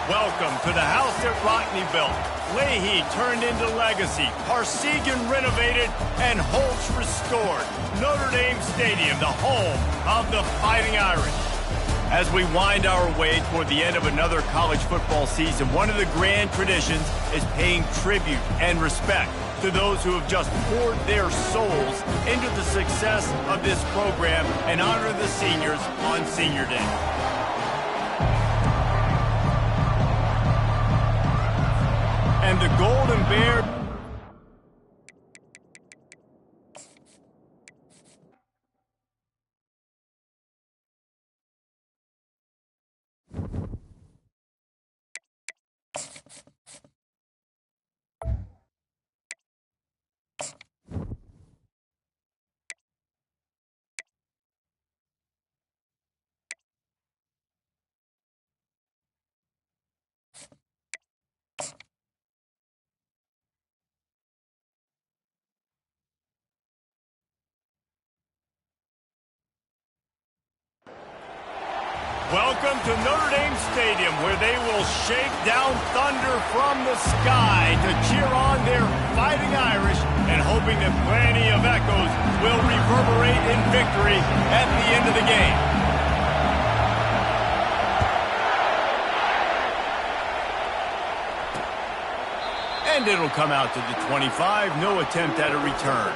Welcome to the house that Rockney built. Leahy turned into legacy, Parsegan renovated, and Holtz restored. Notre Dame Stadium, the home of the Fighting Irish. As we wind our way toward the end of another college football season, one of the grand traditions is paying tribute and respect to those who have just poured their souls into the success of this program and honor the seniors on Senior Day. And the Golden Bear... Welcome to Notre Dame Stadium, where they will shake down thunder from the sky to cheer on their Fighting Irish, and hoping that plenty of echoes will reverberate in victory at the end of the game. And it'll come out to the 25, no attempt at a return.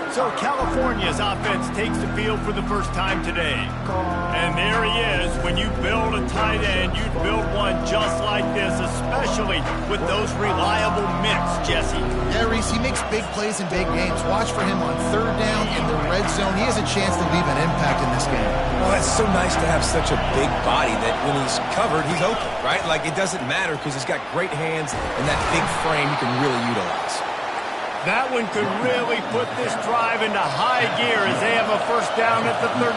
So California's offense takes the field for the first time today. And there he is. When you build a tight end, you build one just like this, especially with those reliable mitts, Jesse. Yeah, Reese, he makes big plays in big games. Watch for him on third down in the red zone. He has a chance to leave an impact in this game. Well, that's so nice to have such a big body that when he's covered, he's open, right? Like, it doesn't matter because he's got great hands and that big frame you can really utilize. That one could really put this drive into high gear as they have a first down at the 37.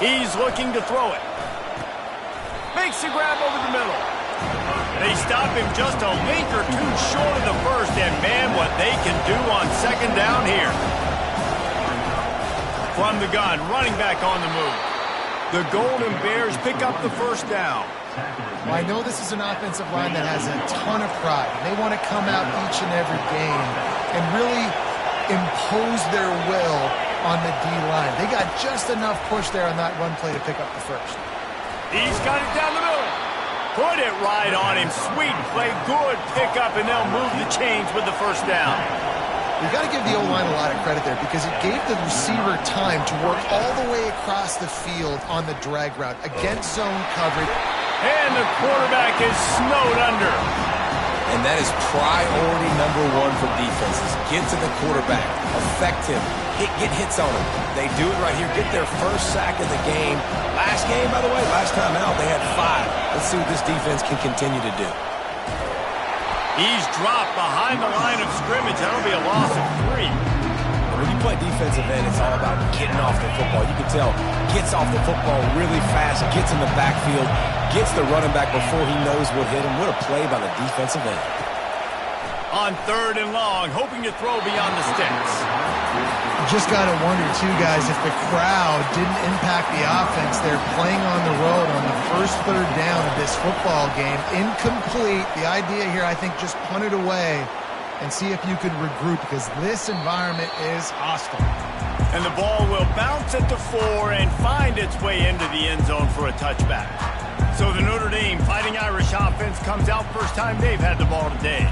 He's looking to throw it. Makes the grab over the middle. They stop him just a link or two short of the first, and man, what they can do on second down here. From the gun, running back on the move. The Golden Bears pick up the first down. Well, I know this is an offensive line that has a ton of pride. They want to come out each and every game and really impose their will on the D-line. They got just enough push there on that run play to pick up the first. He's got it down the middle. Put it right on him. Sweet play, good pickup, and they'll move the chains with the first down. You've got to give the O-line a lot of credit there because it gave the receiver time to work all the way across the field on the drag route against zone coverage. And the quarterback is snowed under. And that is priority number one for defenses. Get to the quarterback. Affect him. Get hits on him. They do it right here. Get their first sack of the game. Last game, by the way, last time out, they had 5. Let's see what this defense can continue to do. He's dropped behind the line of scrimmage. That'll be a loss of 3. When you play defensive end, it's all about getting off the football. You can tell, gets off the football really fast, gets in the backfield, gets the running back before he knows what hit him. What a play by the defensive end. On third and long, hoping to throw beyond the sticks. You just got to wonder, too, guys, if the crowd didn't impact the offense. They're playing on the road on the first third down of this football game. Incomplete. The idea here, I think, just punt it away and see if you could regroup because this environment is hostile. And the ball will bounce at the 4 and find its way into the end zone for a touchback. So the Notre Dame Fighting Irish offense comes out first time they've had the ball today.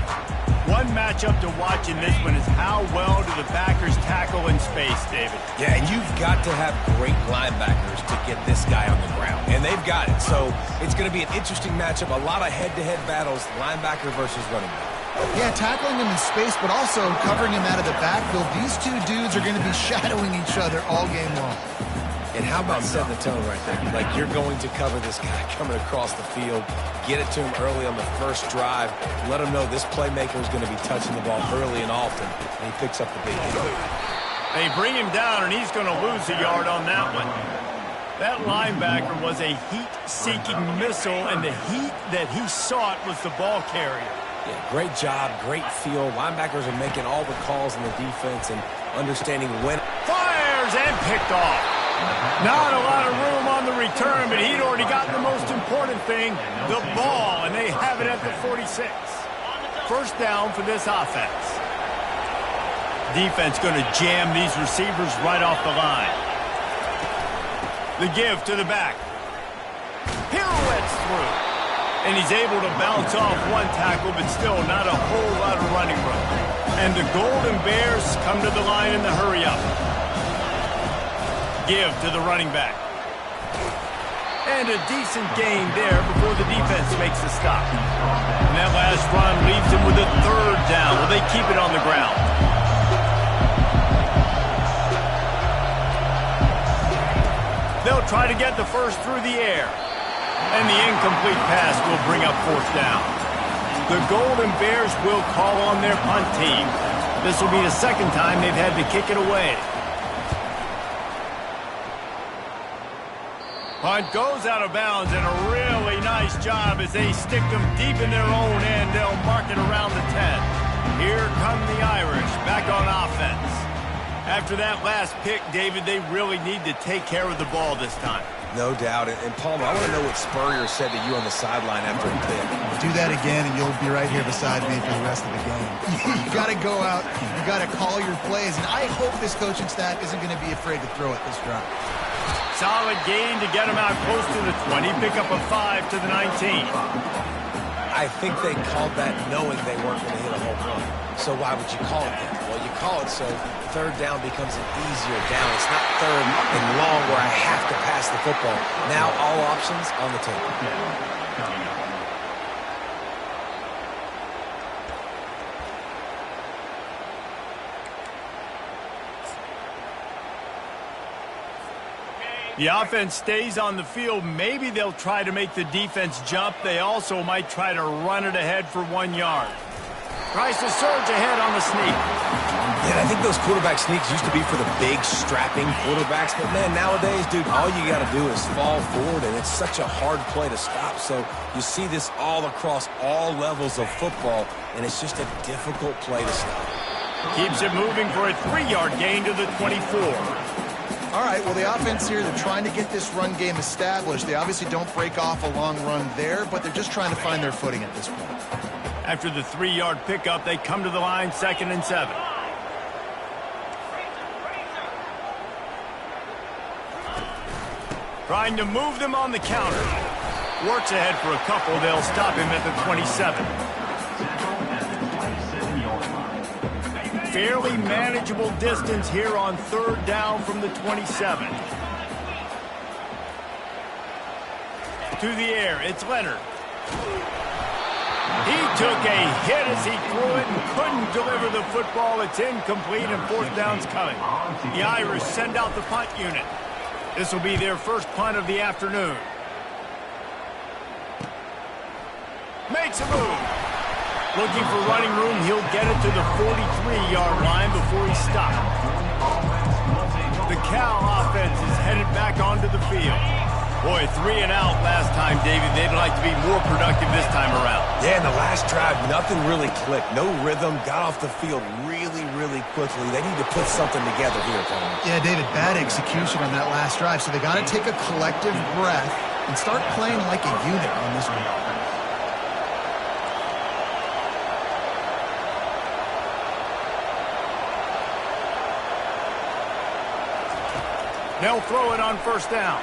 One matchup to watch in this one is how well do the backers tackle in space, David? Yeah, and you've got to have great linebackers to get this guy on the ground. And they've got it. So it's going to be an interesting matchup. A lot of head-to-head battles, linebacker versus running back. Yeah, tackling him in space, but also covering him out of the backfield. These two dudes are going to be shadowing each other all game long. And how about setting the tone right there? Like, you're going to cover this guy coming across the field, get it to him early on the first drive, let him know this playmaker is going to be touching the ball early and often, and he picks up the big hit. They bring him down, and he's going to lose a yard on that one. That linebacker was a heat-seeking missile, and the heat that he sought was the ball carrier. Yeah, great job, great feel. Linebackers are making all the calls in the defense and understanding when. Fires and picked off. Not a lot of room on the return, but he'd already gotten the most important thing, the ball, and they have it at the 46. First down for this offense. Defense going to jam these receivers right off the line. The give to the back. Pirouettes through. And he's able to bounce off one tackle, but still not a whole lot of running room. And the Golden Bears come to the line in the hurry-up. Give to the running back. And a decent gain there before the defense makes a stop. And that last run leaves him with a third down. Will they keep it on the ground? They'll try to get the first through the air. And the incomplete pass will bring up fourth down. The Golden Bears will call on their punt team. This will be the second time they've had to kick it away. Punt goes out of bounds, and a really nice job as they stick them deep in their own end. They'll mark it around the 10. Here come the Irish back on offense. After that last pick, David, they really need to take care of the ball this time. No doubt. And Palmer, I want to know what Spurrier said to you on the sideline after he picked. Do that again, and you'll be right here beside me for the rest of the game. You got to go out. You got to call your plays, and I hope this coaching staff isn't going to be afraid to throw it this drive. Solid gain to get him out close to the 20. Pick up a 5 to the 19. I think they called that knowing they weren't going to hit a home run. So why would you call it that? Well, you call it so third down becomes an easier down. It's not third and long where I have to pass the football. Now all options on the table. The offense stays on the field. Maybe they'll try to make the defense jump. They also might try to run it ahead for 1 yard. Tries to surge ahead on the sneak. Yeah, I think those quarterback sneaks used to be for the big, strapping quarterbacks. But, man, nowadays, dude, all you got to do is fall forward, and it's such a hard play to stop. So you see this all across all levels of football, and it's just a difficult play to stop. Keeps it moving for a 3-yard gain to the 24. All right, well, the offense here, they're trying to get this run game established. They obviously don't break off a long run there, but they're just trying to find their footing at this point. After the 3-yard pickup, they come to the line, 2nd and 7. Trying to move them on the counter. Works ahead for a couple. They'll stop him at the 27. Fairly manageable distance here on third down from the 27. To the air, it's Leonard. He took a hit as he threw it and couldn't deliver the football. It's incomplete and fourth down's coming. The Irish send out the punt unit. This will be their first punt of the afternoon. Makes a move. Looking for running room, he'll get it to the 43-yard line before he stopped. The Cal offense is headed back onto the field. Boy, 3 and out last time, David. They'd like to be more productive this time around. Yeah, in the last drive, nothing really clicked. No rhythm, got off the field really, really quickly. They need to put something together here, Tony. Yeah, David, bad execution on that last drive, so they got to take a collective breath and start playing like a unit on this one. They'll throw it on first down.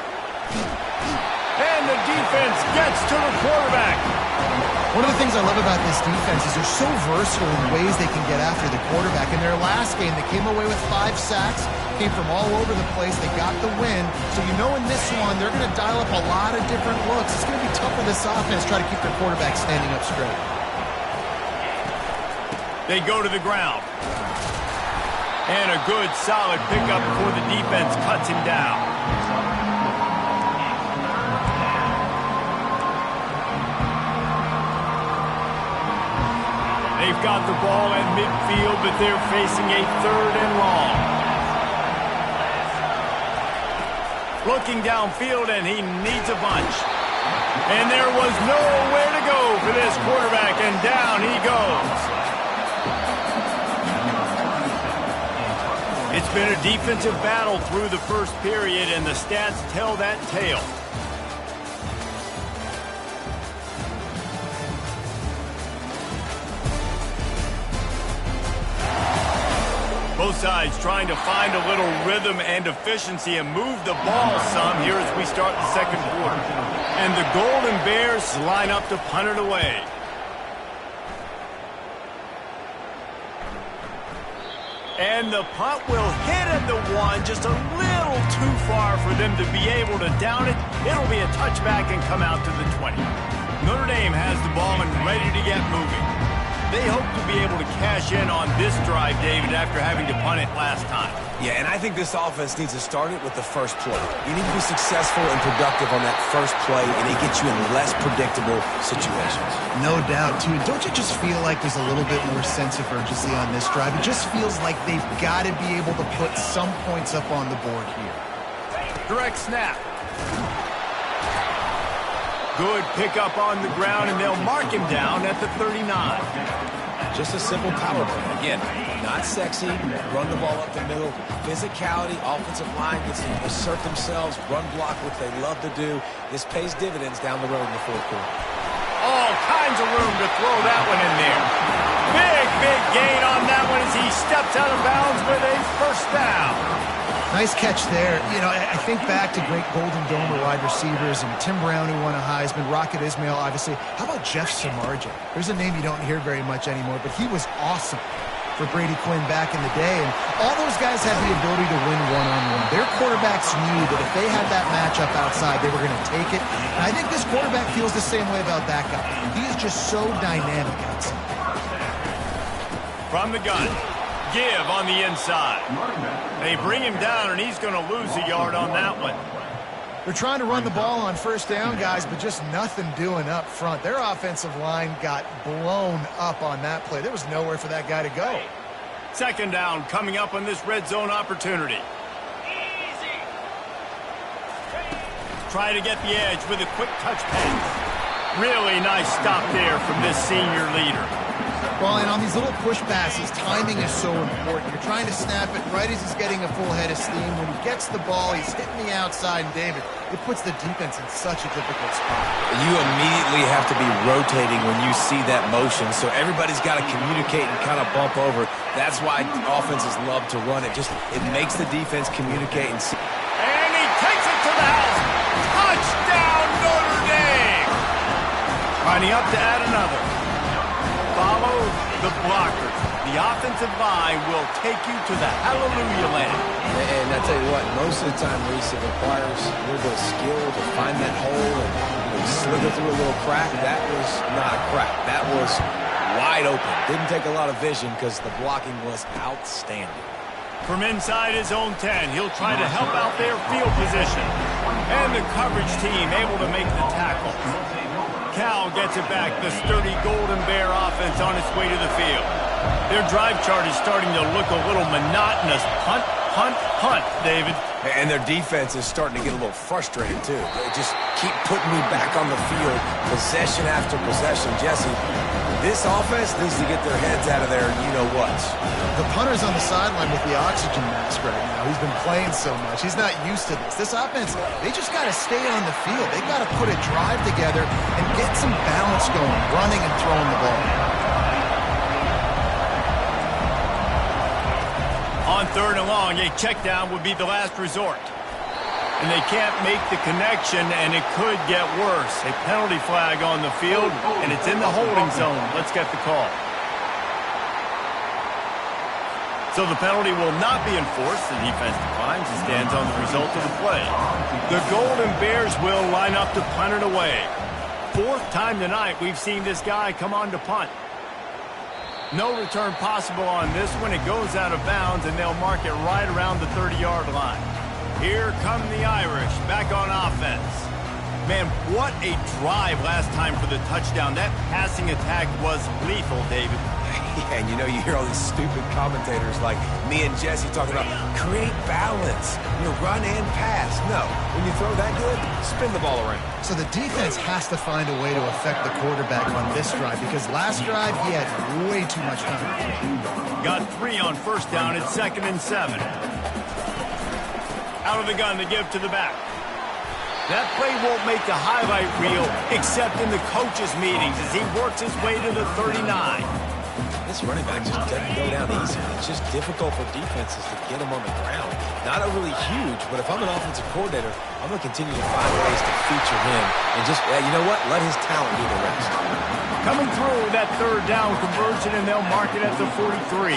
And the defense gets to the quarterback. One of the things I love about this defense is they're so versatile in ways they can get after the quarterback. In their last game, they came away with 5 sacks, came from all over the place. They got the win. So you know in this one, they're going to dial up a lot of different looks. It's going to be tough for this offense to try to keep their quarterback standing up straight. They go to the ground. And a good, solid pickup before the defense cuts him down. They've got the ball at midfield, but they're facing a 3rd and long. Looking downfield, and he needs a bunch. And there was nowhere to go for this quarterback, and down he goes. It's been a defensive battle through the first period, and the stats tell that tale. Both sides trying to find a little rhythm and efficiency and move the ball some here as we start the second quarter. And the Golden Bears line up to punt it away. And the punt will hit at the 1, just a little too far for them to be able to down it. It'll be a touchback and come out to the 20. Notre Dame has the ball and ready to get moving. They hope to be able to cash in on this drive, David, after having to punt it last time. Yeah, and I think this offense needs to start it with the first play. You need to be successful and productive on that first play, and it gets you in less predictable situations. No doubt, too. Don't you just feel like there's a little bit more sense of urgency on this drive? It just feels like they've got to be able to put some points up on the board here. Direct snap. Good pickup on the ground, and they'll mark him down at the 39. Just a simple power play. Again, not sexy, run the ball up the middle, physicality, offensive line gets to assert themselves, run block, which they love to do. This pays dividends down the road in the fourth quarter. All kinds of room to throw that one in there. Big gain on that one as he steps out of bounds with a first down. Nice catch there. You know, I think back to great Golden Dome wide receivers and Tim Brown, who won a Heisman, Rocket Ismail, obviously. How about Jeff Samardzija? There's a name you don't hear very much anymore, but he was awesome for Brady Quinn back in the day. And all those guys had the ability to win one-on-one. Their quarterbacks knew that if they had that matchup outside, they were going to take it. And I think this quarterback feels the same way about that guy. He is just so dynamic outside. From the gun. Give on the inside. They bring him down, and he's going to lose a yard on that one. They're trying to run the ball on first down, guys, but just nothing doing up front. Their offensive line got blown up on that play. There was nowhere for that guy to go. Second down coming up on this red zone opportunity. Try to get the edge with a quick touch pass. Really nice stop there from this senior leader. Well, and on these little push passes, timing is so important. You're trying to snap it right as he's getting a full head of steam. When he gets the ball, he's hitting the outside, and David, it puts the defense in such a difficult spot. You immediately have to be rotating when you see that motion, so everybody's got to communicate and kind of bump over. That's why offenses love to run it. It makes the defense communicate and see. And he takes it to the house. Touchdown, Notre Dame! Lining up to add another. Follow the blockers. The offensive line will take you to the hallelujah land. And I tell you what, most of the time, Reese, it requires a little bit of skill to find that hole and slither through a little crack. That was not a crack. That was wide open. Didn't take a lot of vision because the blocking was outstanding. From inside his own 10, he'll try to help out their field position. And the coverage team able to make the tackle. Cal gets it back, the sturdy Golden Bear offense on its way to the field. Their drive chart is starting to look a little monotonous. Punt, punt, punt, David. And their defense is starting to get a little frustrated, too. They just keep putting me back on the field, possession after possession. Jesse, this offense needs to get their heads out of there, you-know-what. The punter's on the sideline with the oxygen mask right now. He's been playing so much. He's not used to this. This offense, they just got to stay on the field. They got to put a drive together and get some balance going, running and throwing the ball. On third and long, a check down would be the last resort. And they can't make the connection, and it could get worse. A penalty flag on the field, and it's in the holding zone. Let's get the call. So the penalty will not be enforced. The defense declines and stands on the result of the play. The Golden Bears will line up to punt it away. Fourth time tonight we've seen this guy come on to punt. No return possible on this one. It goes out of bounds, and they'll mark it right around the 30-yard line. Here come the Irish back on offense. Man, what a drive last time for the touchdown. That passing attack was lethal, David. Yeah, and you hear all these stupid commentators like me and Jesse talking about create balance, run and pass. No, when you throw that good, spin the ball around. So the defense has to find a way to affect the quarterback on this drive because last drive he had way too much time. Got 3 on first down. It's 2nd and 7. Out of the gun to give to the back. That play won't make the highlight reel except in the coaches' meetings as he works his way to the 39. This running back just doesn't go down easy. It's just difficult for defenses to get him on the ground. Not overly huge, but if I'm an offensive coordinator, I'm going to continue to find ways to feature him and just, you know what, let his talent do the rest. Coming through that 3rd down conversion, and they'll mark it at the 43.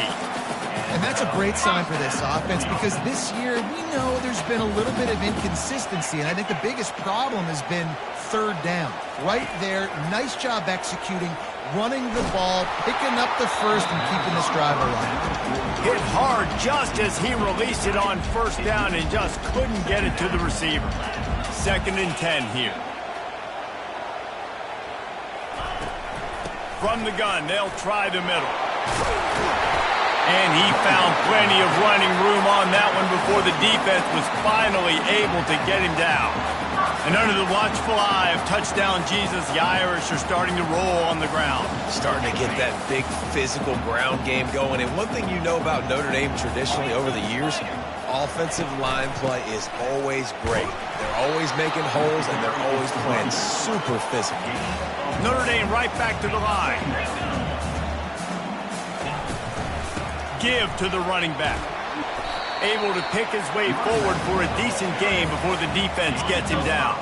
And that's a great sign for this offense because this year we know there's been a little bit of inconsistency, and I think the biggest problem has been 3rd down. Right there, nice job executing, running the ball, picking up the first, and keeping this drive alive. Hit hard just as he released it on 1st down and just couldn't get it to the receiver. 2nd and 10 here. From the gun, they'll try the middle. And he found plenty of running room on that one before the defense was finally able to get him down. And under the watchful eye of touchdown Jesus, the Irish are starting to roll on the ground. Starting to get that big physical ground game going. And one thing you know about Notre Dame traditionally over the years, offensive line play is always great. They're always making holes, and they're always playing super physical. Notre Dame right back to the line. Give to the running back. Able to pick his way forward for a decent game before the defense gets him down.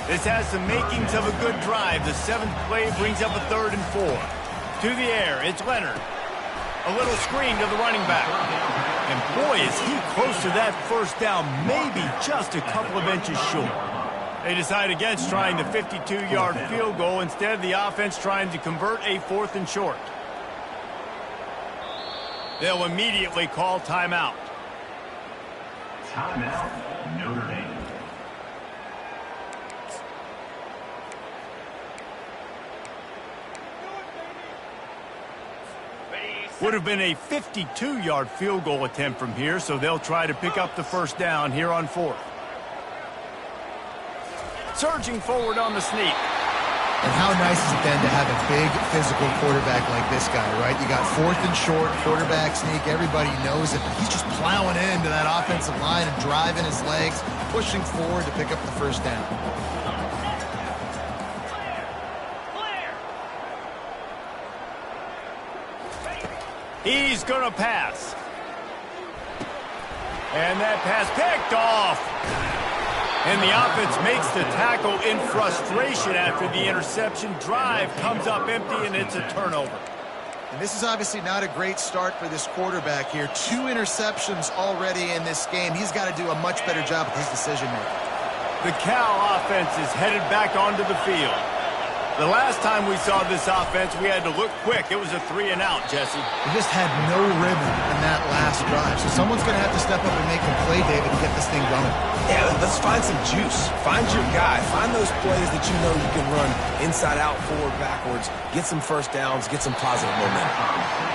This has the makings of a good drive. The 7th play brings up a 3rd and 4. To the air, it's Leonard. A little screen to the running back. And boy, is he close to that 1st down, maybe just a couple of inches short. They decide against trying the 52-yard field goal. Instead, the offense trying to convert a 4th and short. They'll immediately call timeout. Timeout, Notre Dame. Would have been a 52-yard field goal attempt from here, so they'll try to pick up the 1st down here on 4th. Surging forward on the sneak. And how nice has it been to have a big physical quarterback like this guy, right? You got 4th and short, quarterback sneak. Everybody knows it. He's just plowing into that offensive line and driving his legs, pushing forward to pick up the 1st down. He's going to pass. And that pass picked off. And the offense makes the tackle in frustration after the interception. Drive comes up empty, and it's a turnover. And this is obviously not a great start for this quarterback here. 2 interceptions already in this game. He's got to do a much better job with his decision-making. The Cal offense is headed back onto the field. The last time we saw this offense, we had to look quick. It was a 3-and-out, Jesse. They just had no rhythm in that last drive. So someone's going to have to step up and make a play, David, to get this thing going. Yeah, let's find some juice. Find your guy. Find those plays that you know you can run inside out, forward, backwards. Get some 1st downs. Get some positive momentum.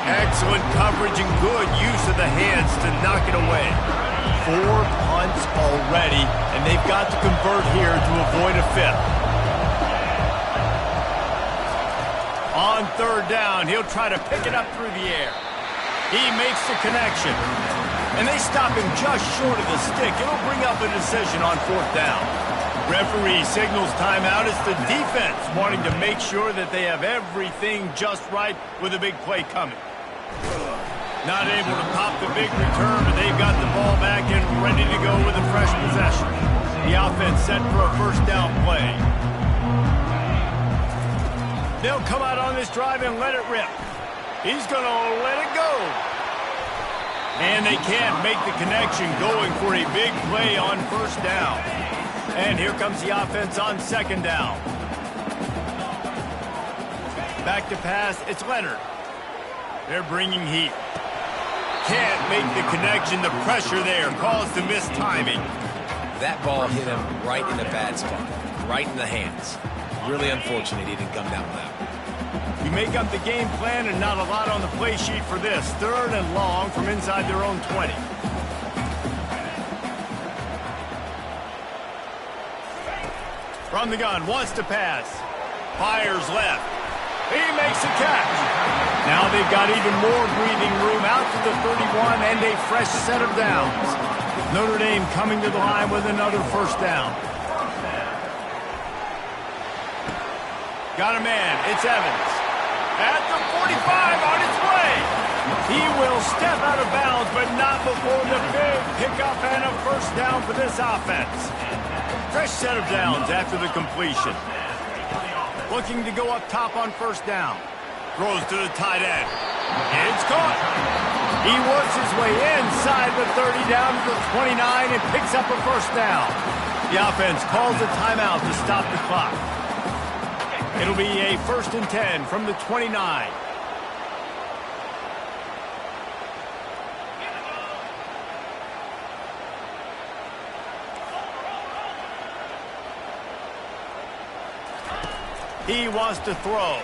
Excellent coverage and good use of the hands to knock it away. 4 punts already, and they've got to convert here to avoid a 5th. On 3rd down, he'll try to pick it up through the air. He makes the connection. And they stop him just short of the stick. It'll bring up a decision on 4th down. Referee signals timeout. It's the defense wanting to make sure that they have everything just right with a big play coming. Not able to pop the big return, but they've got the ball back and ready to go with a fresh possession. The offense set for a 1st down play. They'll come out on this drive and let it rip. He's going to let it go. And they can't make the connection going for a big play on 1st down. And here comes the offense on 2nd down. Back to pass, it's Leonard. They're bringing heat. Can't make the connection. The pressure there caused the missed timing. That ball hit him right in a bad spot, right in the hands. Really unfortunate he didn't come down with that. You make up the game plan and not a lot on the play sheet for this. 3rd and long from inside their own 20. From the gun, wants to pass. Fires left. He makes a catch. Now they've got even more breathing room out to the 31 and a fresh set of downs. Notre Dame coming to the line with another 1st down. Got a man. It's Evans. At the 45 on its way. He will step out of bounds, but not before the big pickup and a 1st down for this offense. Fresh set of downs after the completion. Looking to go up top on 1st down. Throws to the tight end. It's caught. He works his way inside the 30 down to the 29 and picks up a 1st down. The offense calls a timeout to stop the clock. It'll be a 1st and 10 from the 29. He wants to throw.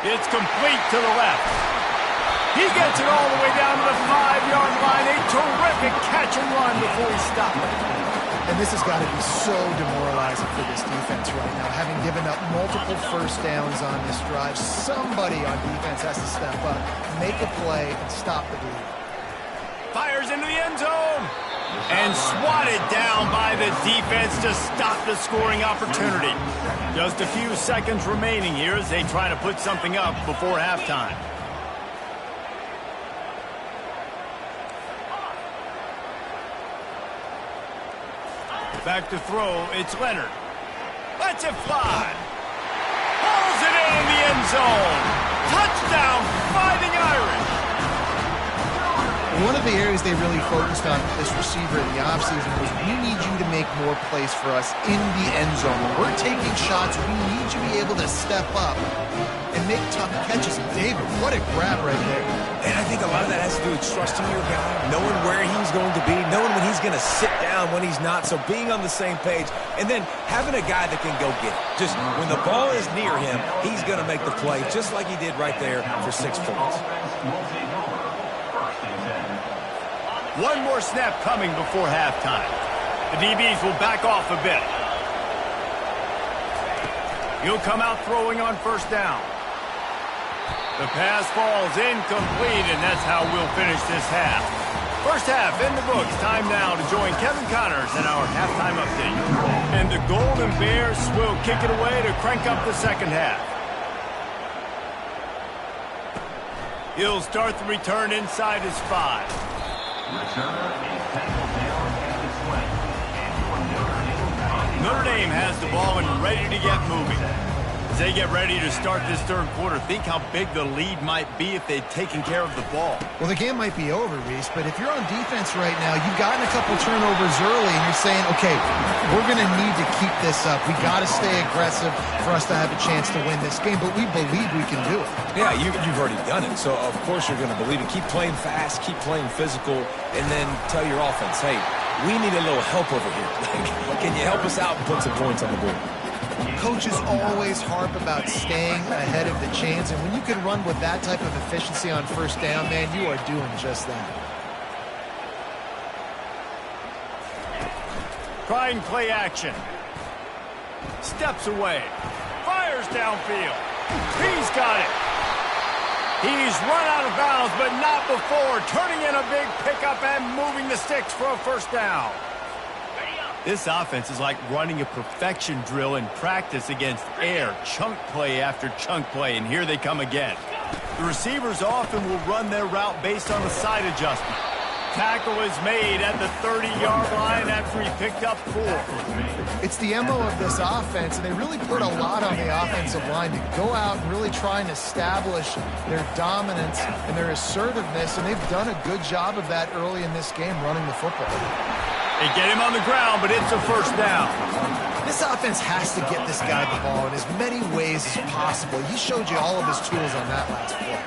It's complete to the left. He gets it all the way down to the 5-yard line. A terrific catch and run before he stopped. And this has got to be so demoralizing for this defense right now. Having given up multiple 1st downs on this drive, somebody on defense has to step up, make a play, and stop the bleed. Fires into the end zone. And swatted down by the defense to stop the scoring opportunity. Just a few seconds remaining here as they try to put something up before halftime. Back to throw, it's Leonard. Lets it fly. Pulls it in the end zone. Touchdown, Fighting Irish. One of the areas they really focused on with this receiver in the offseason was, we need you to make more plays for us in the end zone. When we're taking shots, we need you to be able to step up and make tough catches. David, what a grab right there. And I think a lot of that has to do with trusting your guy, knowing where he's going to be, knowing when he's going to sit down, when he's not. So being on the same page, and then having a guy that can go get it. Just when the ball is near him, he's going to make the play, just like he did right there for 6 points. One more snap coming before halftime. The DBs will back off a bit. He'll come out throwing on 1st down. The pass falls incomplete, and that's how we'll finish this half. 1st half in the books. Time now to join Kevin Connors in our halftime update. And the Golden Bears will kick it away to crank up the 2nd half. He'll start the return inside his 5. Notre Dame has the ball and ready to get moving. As they get ready to start this 3rd quarter, think how big the lead might be if they'd taken care of the ball. Well, the game might be over, Reese, but if you're on defense right now, you've gotten a couple turnovers early, and you're saying, okay, we're going to need to keep this up. We got to stay aggressive for us to have a chance to win this game, but we believe we can do it. Yeah, you've already done it, so of course you're going to believe it. Keep playing fast, keep playing physical, and then tell your offense, hey, we need a little help over here. Can you help us out and put some points on the board? Coaches always harp about staying ahead of the chains, and when you can run with that type of efficiency on 1st down, man, you are doing just that. Trying play action. Steps away. Fires downfield. He's got it. He's run out of bounds, but not before turning in a big pickup and moving the sticks for a 1st down. This offense is like running a perfection drill in practice against air, chunk play after chunk play, and here they come again. The receivers often will run their route based on a side adjustment. Tackle is made at the 30-yard line after he picked up 4. It's the MO of this offense, and they really put a lot on the offensive line to go out and really try and establish their dominance and their assertiveness, and they've done a good job of that early in this game running the football. They get him on the ground, but it's a 1st down. This offense has to get this guy the ball in as many ways as possible. He showed you all of his tools on that last play.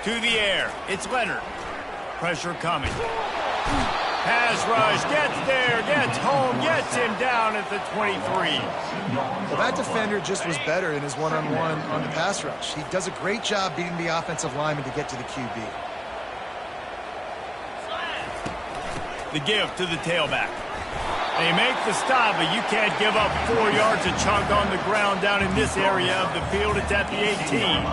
To the air. It's Leonard. Pressure coming. Pass rush. Gets there. Gets home. Gets him down at the 23. Well, that defender just was better in his one-on-one on the pass rush. He does a great job beating the offensive lineman to get to the QB. The give to the tailback. They make the stop, but you can't give up 4 yards a chunk on the ground down in this area of the field. It's at the 18.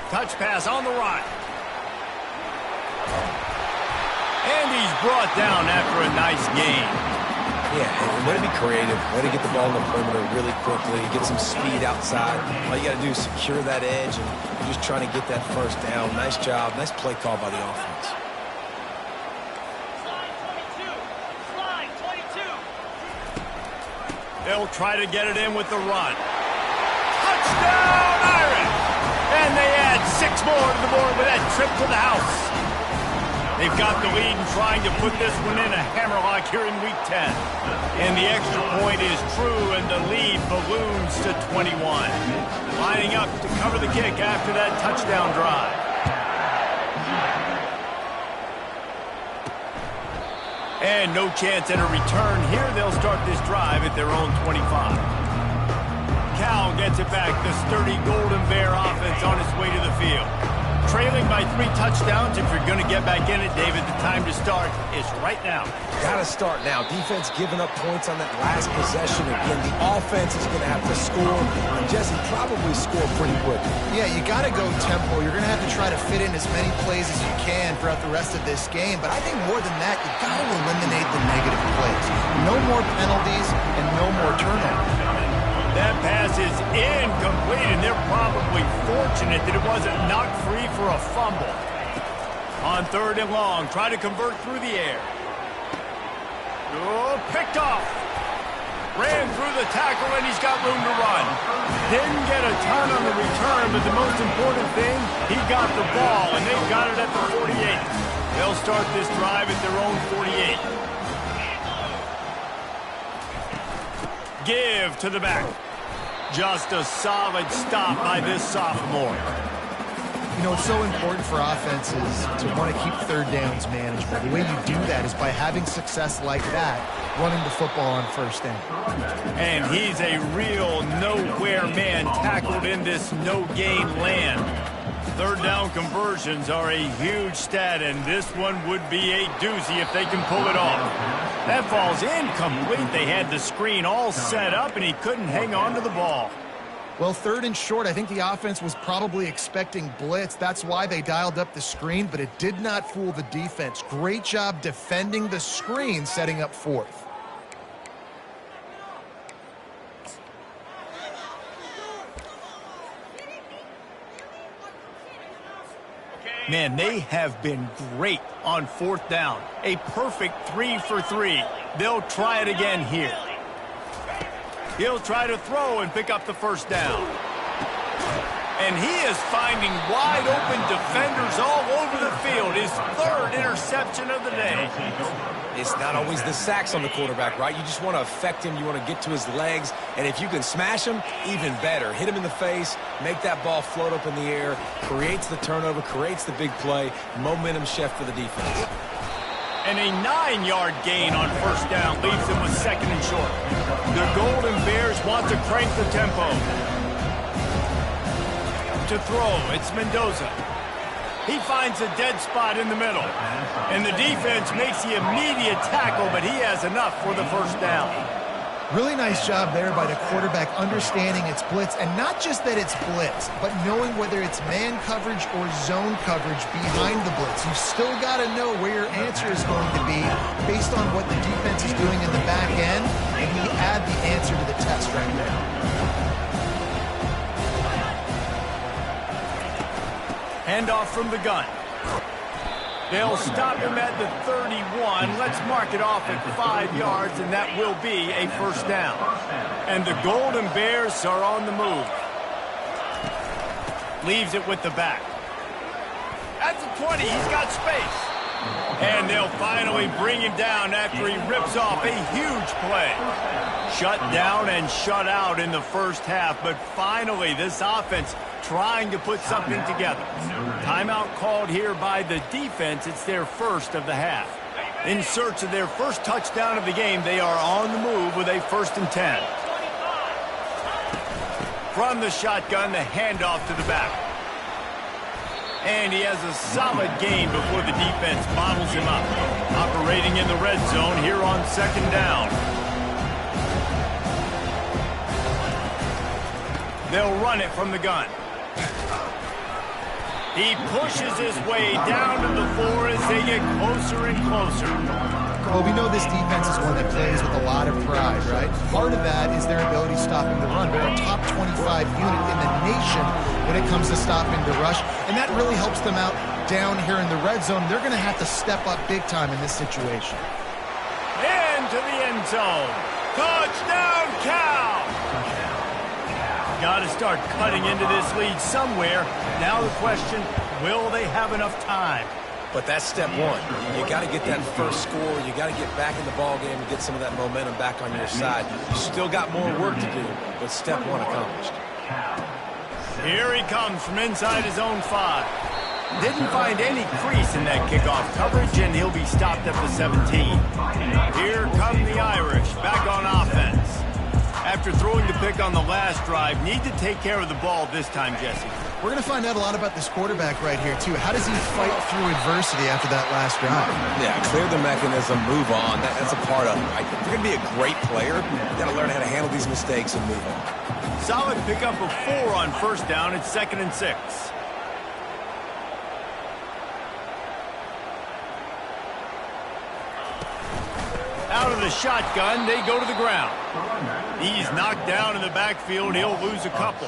Touch pass on the run. And he's brought down after a nice gain. Yeah, way to be creative, way to get the ball in the perimeter really quickly, get some speed outside. All you got to do is secure that edge, and you're just trying to get that first down. Nice job, nice play call by the offense. Slide 22. They'll try to get it in with the run. Touchdown, Irish! And they add 6 more to the board with that trip to the house. They've got the lead and trying to put this one in a hammerlock here in Week 10. And the extra point is true, and the lead balloons to 21. Lining up to cover the kick after that touchdown drive. And no chance at a return here. They'll start this drive at their own 25. Cal gets it back. The sturdy Golden Bear offense on its way to the field. Trailing by 3 touchdowns. If you're going to get back in it, David, the time to start is right now. Got to start now. Defense giving up points on that last possession. Again, the offense is going to have to score. And Jesse probably score pretty quick. Yeah, you got to go tempo. You're going to have to try to fit in as many plays as you can throughout the rest of this game. But I think more than that, you got to eliminate the negative plays. No more penalties and no more turnovers. That pass is incomplete, and they're probably fortunate that it wasn't knocked free for a fumble. On 3rd and long, try to convert through the air. Oh, picked off. Ran through the tackle, and he's got room to run. Didn't get a ton on the return, but the most important thing, he got the ball, and they've got it at the 48. They'll start this drive at their own 48. Give to the back. Just a solid stop by this sophomore. You know, it's so important for offenses to want to keep 3rd downs manageable. The way you do that is by having success like that, running the football on 1st down. And he's a real nowhere man tackled in this no-gain land. 3rd down conversions are a huge stat, and this one would be a doozy if they can pull it off. That fall's incomplete. They had the screen all set up, and he couldn't hang on to the ball. Well, 3rd and short, I think the offense was probably expecting blitz. That's why they dialed up the screen, but it did not fool the defense. Great job defending the screen, setting up 4th. Man, they have been great on 4th down. A perfect 3 for 3. They'll try it again here. He'll try to throw and pick up the 1st down. And he is finding wide open defenders all over the field. His 3rd interception of the day. It's not always the sacks on the quarterback, right? You just want to affect him. You want to get to his legs. And if you can smash him, even better. Hit him in the face, make that ball float up in the air, creates the turnover, creates the big play, momentum shift for the defense. And a 9-yard gain on 1st down leaves him with 2nd and short. The Golden Bears want to crank the tempo. To throw, it's Mendoza. He finds a dead spot in the middle. And the defense makes the immediate tackle, but he has enough for the 1st down. Really nice job there by the quarterback understanding it's blitz, and not just that it's blitz, but knowing whether it's man coverage or zone coverage behind the blitz. You've still got to know where your answer is going to be based on what the defense is doing in the back end, and you add the answer to the test right there. Handoff from the gun. They'll stop him at the 31. Let's mark it off at 5 yards, and that will be a 1st down. And the Golden Bears are on the move. Leaves it with the back. At the 20, he's got space. And they'll finally bring him down after he rips off a huge play. Shut down and shut out in the first half, but finally this offense trying to put something together. Timeout called here by the defense. It's their first of the half. In search of their first touchdown of the game, they are on the move with a 1st and 10. From the shotgun, the handoff to the back. And he has a solid gain before the defense bottles him up. Operating in the red zone here on 2nd down. They'll run it from the gun. He pushes his way down to the floor as they get closer and closer. Well, we know this defense is one that plays with a lot of pride, right? Part of that is their ability stopping the run. They're a top 25 unit in the nation when it comes to stopping the rush, and that really helps them out down here in the red zone. They're going to have to step up big time in this situation. Into the end zone. Touchdown, Cal! Got to start cutting into this lead somewhere. Now the question, will they have enough time? But that's step one. You got to get that first score. You got to get back in the ball game and get some of that momentum back on your side. You still got more work to do, but step one accomplished. Here he comes from inside his own 5. Didn't find any crease in that kickoff coverage, and he'll be stopped at the 17. Here come the Irish, back on offense. After throwing the pick on the last drive, need to take care of the ball this time, Jesse. We're going to find out a lot about this quarterback right here, too. How does he fight through adversity after that last drive? Yeah, clear the mechanism, move on. That's a part of it, right? If you're going to be a great player, you got to learn how to handle these mistakes and move on. Solid pickup of 4 on 1st down. It's 2nd and 6. Out of the shotgun, they go to the ground. He's knocked down in the backfield. He'll lose a couple.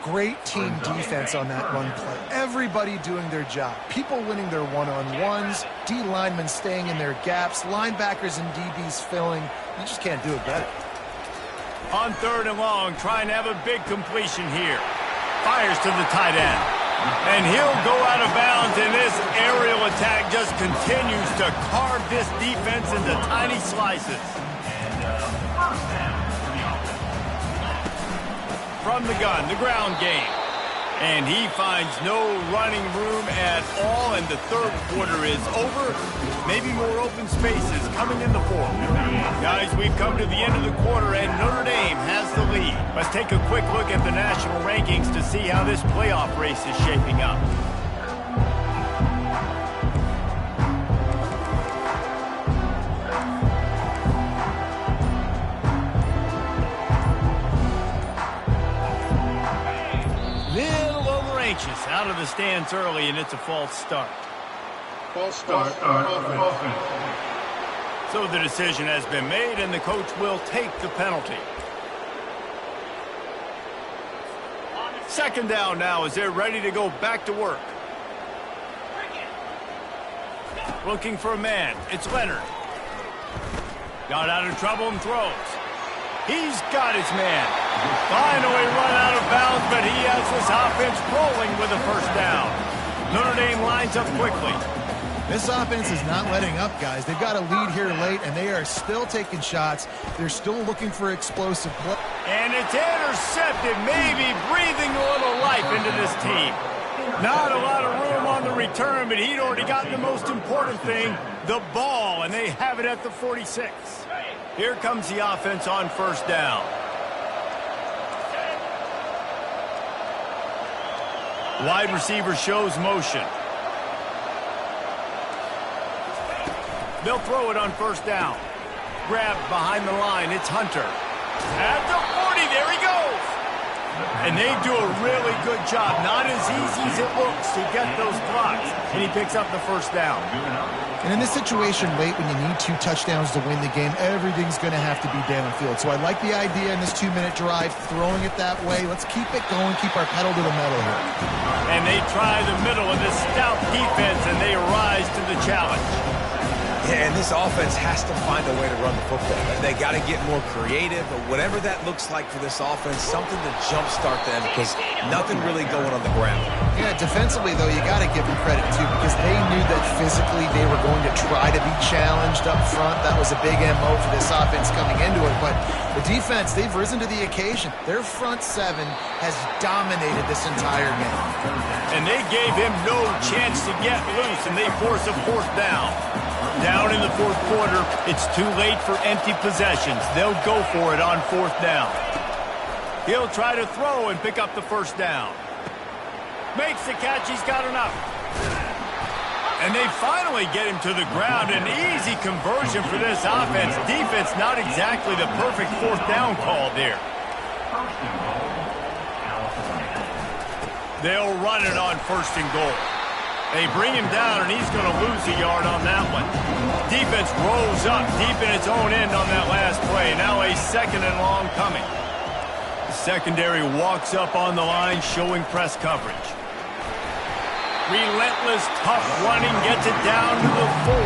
Great team defense on that run play. Everybody doing their job. People winning their one-on-ones, D linemen staying in their gaps, linebackers and DBs filling. You just can't do it better. On 3rd and long, trying to have a big completion here. Fires to the tight end. And he'll go out of bounds, and this aerial attack just continues to carve this defense into tiny slices. From the gun, the ground game. And he finds no running room at all, and the 3rd quarter is over. Maybe more open spaces coming in the 4th. Guys, we've come to the end of the quarter, and Notre Dame has the lead. Let's take a quick look at the national rankings to see how this playoff race is shaping up. Out of the stands early, and it's a false start. False start. Offense. So the decision has been made, and the coach will take the penalty. 2nd down now as they're ready to go back to work. Looking for a man. It's Leonard. Got out of trouble and throws. He's got his man. Finally run out of bounds, but he has this offense rolling with a 1st down. Notre Dame lines up quickly. This offense is not letting up, guys. They've got a lead here late, and they are still taking shots. They're still looking for explosive play. And it's intercepted, maybe breathing a little life into this team. Not a lot of room on the return, but he'd already gotten the most important thing, the ball, and they have it at the 46. Here comes the offense on 1st down. Wide receiver shows motion. They'll throw it on 1st down. Grabbed behind the line. It's Hunter. At the 40. There he goes. And they do a really good job. Not as easy as it looks to get those blocks. And he picks up the 1st down. And in this situation late when you need 2 touchdowns to win the game, everything's going to have to be downfield. So I like the idea in this 2-minute drive, throwing it that way. Let's keep it going, keep our pedal to the metal here. And they try the middle of this stout defense, and they rise to the challenge. Yeah, and this offense has to find a way to run the football. They got to get more creative, or whatever that looks like for this offense, something to jumpstart them because nothing really going on the ground. Yeah, defensively, though, you got to give them credit, too, because they knew that physically they were going to try to be challenged up front. That was a big MO for this offense coming into it. But the defense, they've risen to the occasion. Their front seven has dominated this entire game. And they gave him no chance to get loose, and they force a fourth down. Down in the fourth quarter, it's too late for empty possessions. They'll go for it on fourth down. He'll try to throw and pick up the first down. Makes the catch. He's got enough. And they finally get him to the ground. An easy conversion for this offense. Defense, not exactly the perfect fourth down call there. They'll run it on first and goal. They bring him down, and he's going to lose a yard on that one. Defense rolls up deep in its own end on that last play. Now a second and long coming. The secondary walks up on the line, showing press coverage. Relentless, tough running, gets it down to the 4.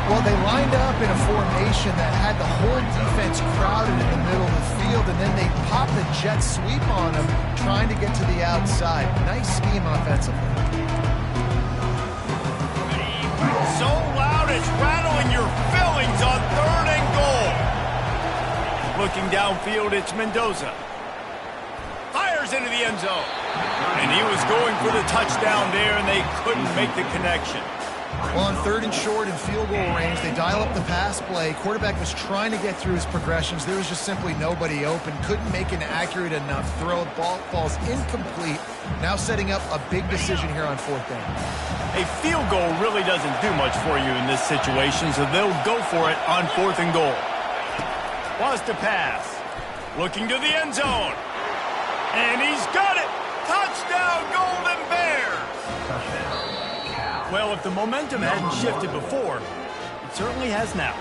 Well, they lined up in a formation that had the whole defense crowded in the middle of the field, and then they popped the jet sweep on them, trying to get to the outside. Nice scheme offensively. So loud it's rattling your fillings on third and goal. Looking downfield, it's Mendoza. Fires into the end zone. And he was going for the touchdown there, and they couldn't make the connection. Well, on third and short and field goal range, they dial up the pass play. Quarterback was trying to get through his progressions. There was just simply nobody open. Couldn't make an accurate enough throw. Ball falls incomplete. Now setting up a big decision here on fourth down. A field goal really doesn't do much for you in this situation, so they'll go for it on fourth and goal. Wants to pass. Looking to the end zone. And he's got it. Touchdown, Golden Bears. Well, if the momentum hadn't shifted before, it certainly has now.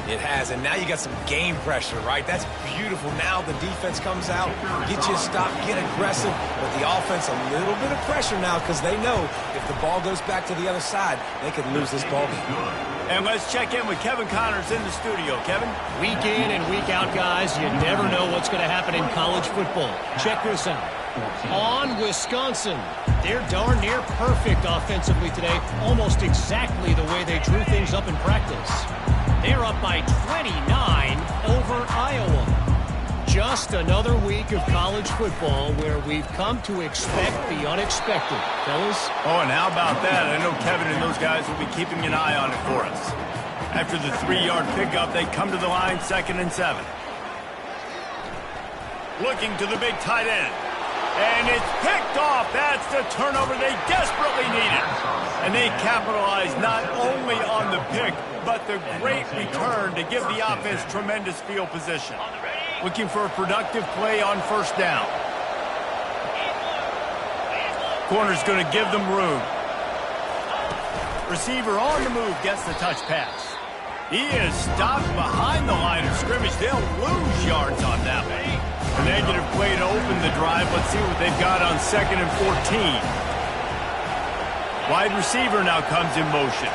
It has, and now you got some game pressure, right? That's beautiful. Now the defense comes out, get you a stop, get aggressive, but the offense a little bit of pressure now because they know if the ball goes back to the other side, they could lose this ball game. And let's check in with Kevin Connors in the studio. Kevin? Week in and week out, guys, you never know what's going to happen in college football. Check this out. On Wisconsin, they're darn near perfect offensively today, almost exactly the way they drew things up in practice. They're up by 29 over Iowa. Just another week of college football where we've come to expect the unexpected, fellas. Oh, and how about that? I know Kevin and those guys will be keeping an eye on it for us. After the 3-yard pickup, they come to the line, 2nd and 7. Looking to the big tight end. And it's picked off. That's the turnover they desperately needed. And they capitalize not only on the pick, but the great return to give the offense tremendous field position. Looking for a productive play on first down. Corner's going to give them room. Receiver on the move gets the touch pass. He is stopped behind the line of scrimmage. They'll lose yards on that one. A negative play to open the drive. Let's see what they've got on 2nd and 14. Wide receiver now comes in motion.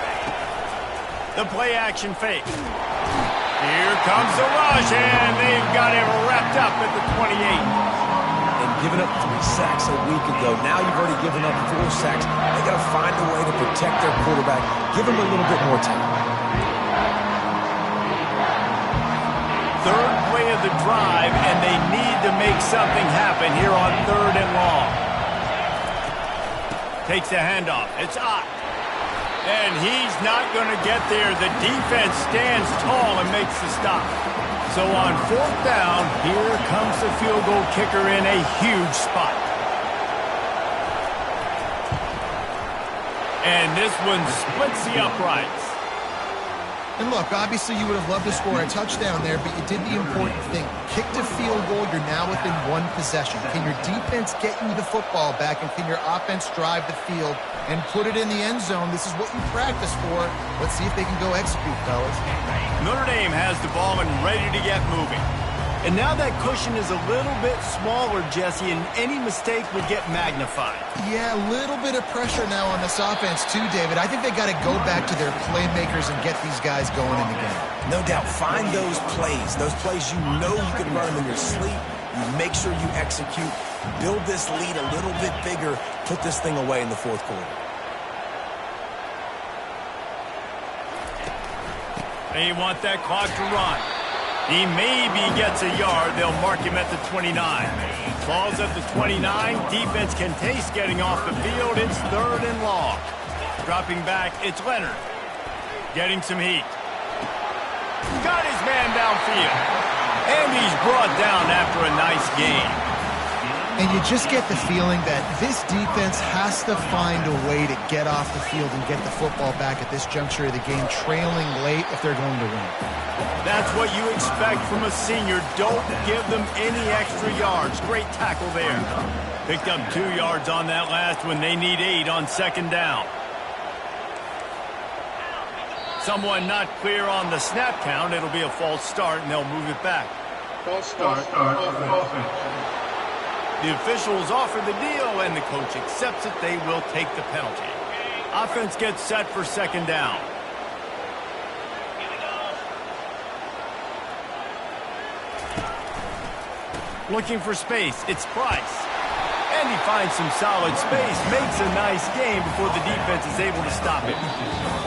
The play action fake. Here comes the rush, and they've got him wrapped up at the 28. And giving up 3 sacks a week ago. Now you've already given up 4 sacks. They got to find a way to protect their quarterback. Give him a little bit more time. Third play of the drive, and they need to make something happen here on 3rd and long. Takes the handoff. It's Ott. And he's not going to get there. The defense stands tall and makes the stop. So on 4th down, here comes the field goal kicker in a huge spot. And this one splits the uprights. And look, obviously you would have loved to score a touchdown there, but you did the important thing. Kicked a field goal, you're now within 1 possession. Can your defense get you the football back, and can your offense drive the field and put it in the end zone? This is what you practice for. Let's see if they can go execute, fellas. Notre Dame has the ball and ready to get moving. And now that cushion is a little bit smaller, Jesse, and any mistake would get magnified. Yeah, a little bit of pressure now on this offense too, David. I think they got to go back to their playmakers and get these guys going in the game. No doubt. Find those plays you know you can run them in your sleep. You make sure you execute. Build this lead a little bit bigger. Put this thing away in the fourth quarter. They want that clock to run. He maybe gets a yard. They'll mark him at the 29. Ball's at the 29. Defense can taste getting off the field. It's 3rd and long. Dropping back, it's Leonard. Getting some heat. Got his man downfield. And he's brought down after a nice game. And you just get the feeling that this defense has to find a way to get off the field and get the football back at this juncture of the game, trailing late if they're going to win. That's what you expect from a senior. Don't give them any extra yards. Great tackle there. Picked up 2 yards on that last one. They need 8 on 2nd down. Someone not clear on the snap count. It'll be a false start, and they'll move it back. False start, offense. The officials offer the deal, and the coach accepts it. They will take the penalty. Offense gets set for 2nd down. Looking for space. It's Price. And he finds some solid space. Makes a nice game before the defense is able to stop it.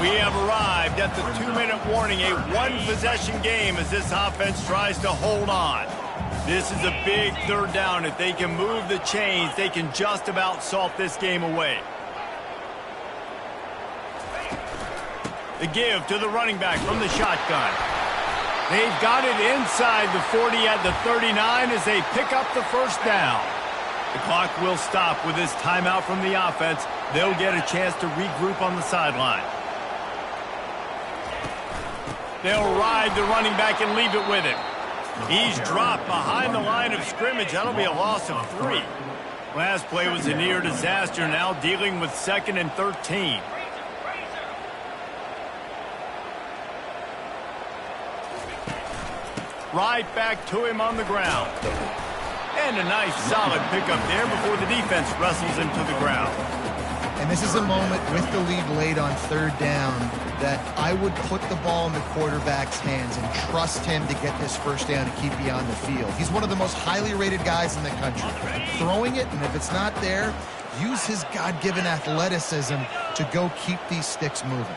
We have arrived at the 2-minute warning. A 1-possession game as this offense tries to hold on. This is a big 3rd down. If they can move the chains, they can just about salt this game away. The give to the running back from the shotgun. They've got it inside the 40 at the 39 as they pick up the 1st down. The clock will stop with this timeout from the offense. They'll get a chance to regroup on the sideline. They'll ride the running back and leave it with him. He's dropped behind the line of scrimmage. That'll be a loss of 3. Last play was a near disaster, now dealing with 2nd and 13. Right back to him on the ground. And a nice solid pickup there before the defense wrestles him to the ground. And this is a moment with the lead late on 3rd down that I would put the ball in the quarterback's hands and trust him to get this 1st down and keep you on the field. He's one of the most highly rated guys in the country. Throwing it, and if it's not there, use his God-given athleticism to go keep these sticks moving.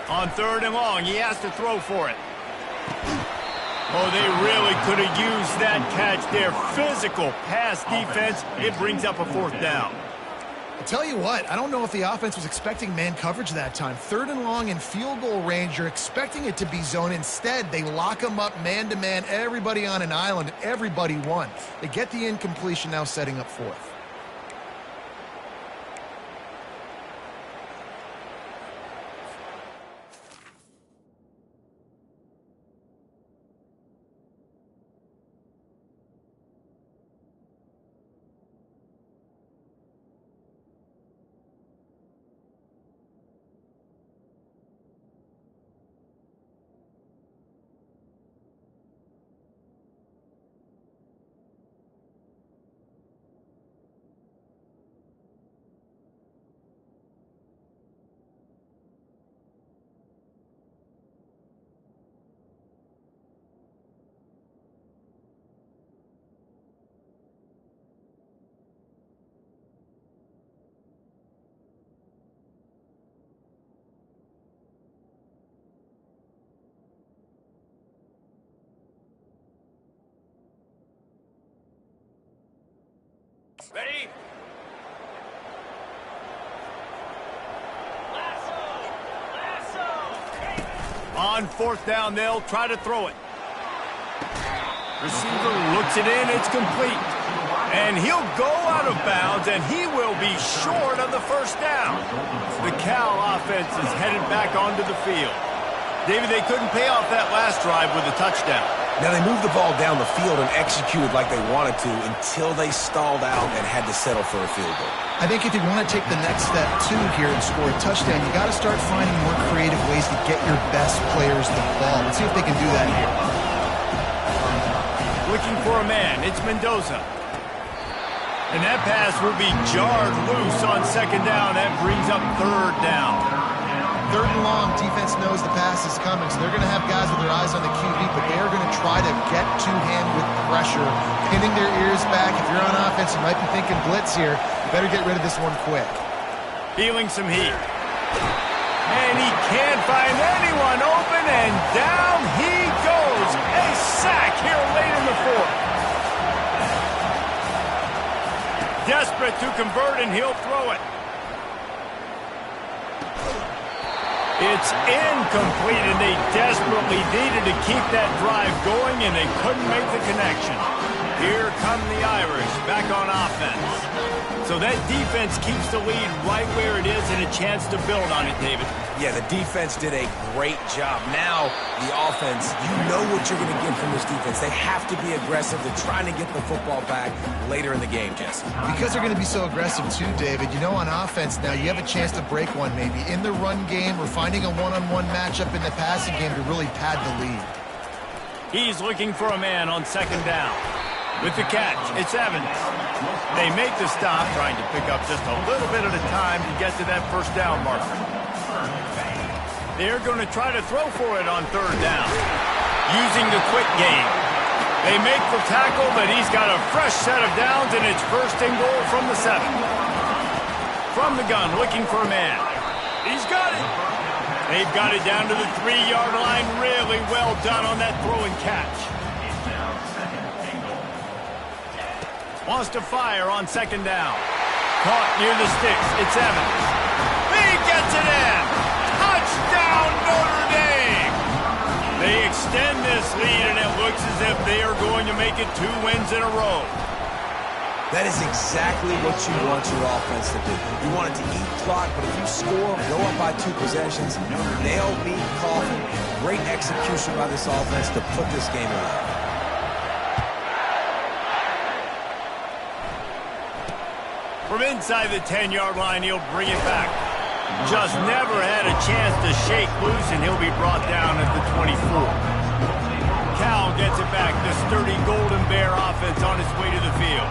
On 3rd and long, he has to throw for it. Oh, they really could have used that catch there. Physical pass defense. It brings up a 4th down. I'll tell you what, I don't know if the offense was expecting man coverage that time. 3rd and long in field goal range, you're expecting it to be zone. Instead, they lock them up man-to-man, everybody on an island, everybody won. They get the incompletion, now setting up 4th. Ready? On 4th down, they'll try to throw it. Receiver looks it in. It's complete. And he'll go out of bounds, and he will be short of the 1st down. The Cal offense is headed back onto the field. David, they couldn't pay off that last drive with a touchdown. Now, they moved the ball down the field and executed like they wanted to until they stalled out and had to settle for a field goal. I think if you want to take the next step, too, here and score a touchdown, you got to start finding more creative ways to get your best players the ball. Let's see if they can do that here. Looking for a man. It's Mendoza. And that pass will be jarred loose on second down. That brings up third down. Third and long, defense knows the pass is coming, so they're going to have guys with their eyes on the QB, but they are going to try to get to him with pressure, pinning their ears back. If you're on offense, you might be thinking blitz here. You better get rid of this one quick. Feeling some heat. And he can't find anyone open, and down he goes. A sack here late in the fourth. Desperate to convert, and he'll throw it. It's incomplete, and they desperately needed to keep that drive going, and they couldn't make the connection. Here come the Irish back on offense. So that defense keeps the lead right where it is and a chance to build on it, David. Yeah, the defense did a great job. Now, the offense, you know what you're going to get from this defense. They have to be aggressive. They're trying to get the football back later in the game, Jesse. Because they're going to be so aggressive too, David, you know on offense now you have a chance to break one maybe in the run game or finding a one-on-one matchup in the passing game to really pad the lead. He's looking for a man on second down. With the catch, it's Evans. They make the stop, trying to pick up just a little bit at a time to get to that first down marker. They're going to try to throw for it on third down, using the quick game. They make the tackle, but he's got a fresh set of downs, and it's first and goal from the 7. From the gun, looking for a man. He's got it. They've got it down to the 3-yard line. Really well done on that throw and catch. Wants to fire on second down. Caught near the sticks. It's Evans. He gets it in. Touchdown, Notre Dame. They extend this lead, and it looks as if they are going to make it 2 wins in a row. That is exactly what you want your offense to do. You want it to eat clock, but if you score, go up by 2 possessions, nail me, coffin, great execution by this offense to put this game away. From inside the 10-yard line, he'll bring it back. Just never had a chance to shake loose, and he'll be brought down at the 24. Cal gets it back. The sturdy Golden Bear offense on its way to the field.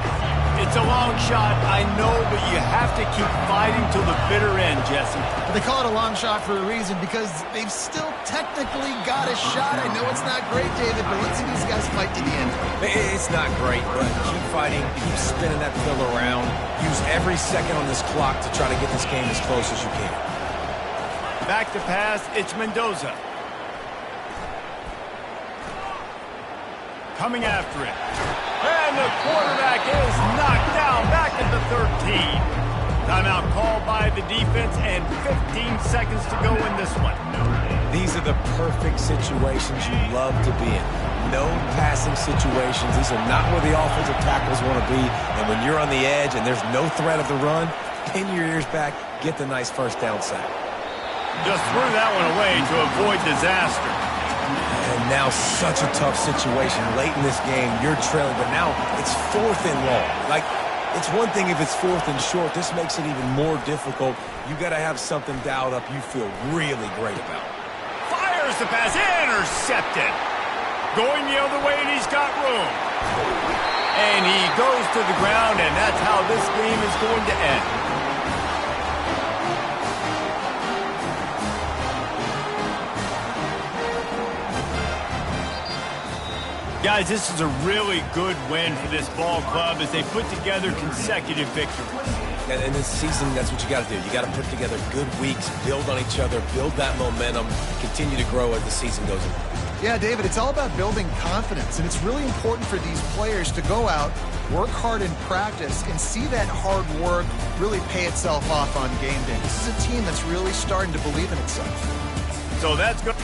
It's a long shot, I know, but you have to keep fighting till the bitter end, Jesse. They call it a long shot for a reason because they've still technically got a shot. I know it's not great, David, but let's see these guys fight to the end. It's not great, but keep fighting, keep spinning that pill around. Use every second on this clock to try to get this game as close as you can. Back to pass, it's Mendoza. Coming after it. And the quarterback is knocked down back at the 13. Timeout called by the defense and 15 seconds to go in this one. These are the perfect situations you love to be in. No passing situations. These are not where the offensive tackles want to be. And when you're on the edge and there's no threat of the run, pin your ears back, get the nice first down sack. Just threw that one away to avoid disaster. And now such a tough situation. Late in this game, you're trailing, but now it's 4th and long. Like, it's one thing if it's 4th and short. This makes it even more difficult. You got to have something dialed up you feel really great about. Fires the pass, intercepted. Going the other way, and he's got room. And he goes to the ground, and that's how this game is going to end. Guys, this is a really good win for this ball club as they put together consecutive victories. And this season, that's what you got to do. You got to put together good weeks, build on each other, build that momentum, continue to grow as the season goes on. Yeah, David, it's all about building confidence, and it's really important for these players to go out, work hard in practice, and see that hard work really pay itself off on game day. This is a team that's really starting to believe in itself. So that's good.